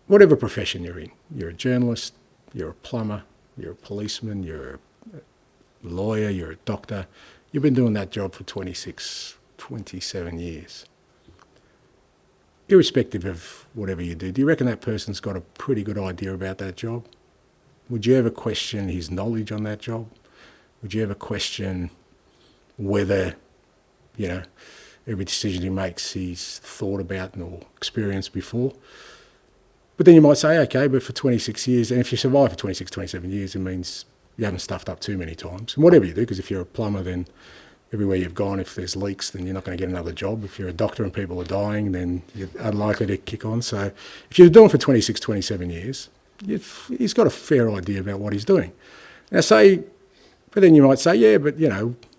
whatever profession you're in. You're a journalist, you're a plumber, you're a policeman, you're a lawyer, you're a doctor. You've been doing that job for 26, 27 years. Irrespective of whatever you do you reckon that person's got a pretty good idea about that job? Would you ever question his knowledge on that job? Would you ever question whether, every decision he makes he's thought about or experienced before? But then you might say, okay, but for 26 years, and if you survive for 26, 27 years, it means you haven't stuffed up too many times. And whatever you do, because if you're a plumber, then everywhere you've gone, if there's leaks, then you're not going to get another job. If you're a doctor and people are dying, then you're unlikely to kick on. So if you're doing it for 26, 27 years, he's got a fair idea about what he's doing. Now but then you might say, yeah, but,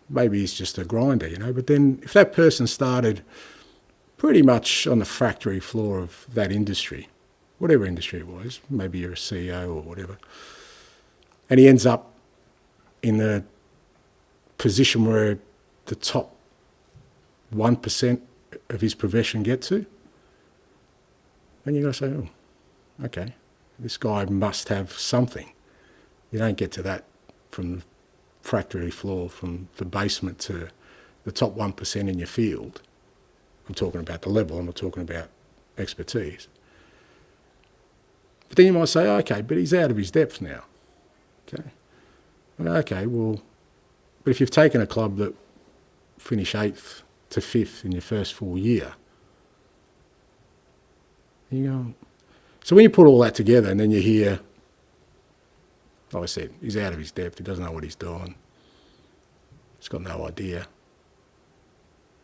maybe he's just a grinder, But then if that person started pretty much on the factory floor of that industry, whatever industry it was, maybe you're a CEO or whatever, and he ends up in a position where the top 1% of his profession get to, then you've got to say, oh, okay, this guy must have something. You don't get to that from the factory floor, from the basement to the top 1% in your field. I'm talking about the level, I'm not talking about expertise. But then you might say, okay, but he's out of his depth now. Okay, well, but if you've taken a club that finished 8th to 5th in your first full year, you go. So when you put all that together and then you hear, like I said, he's out of his depth, he doesn't know what he's doing, he's got no idea,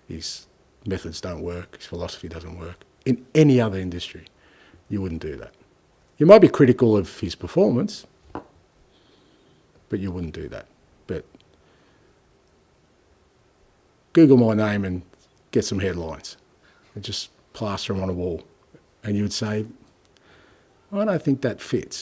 his methods don't work, his philosophy doesn't work. In any other industry, you wouldn't do that. You might be critical of his performance, but you wouldn't do that. But Google my name and get some headlines and just plaster them on a wall. And you would say, I don't think that fits.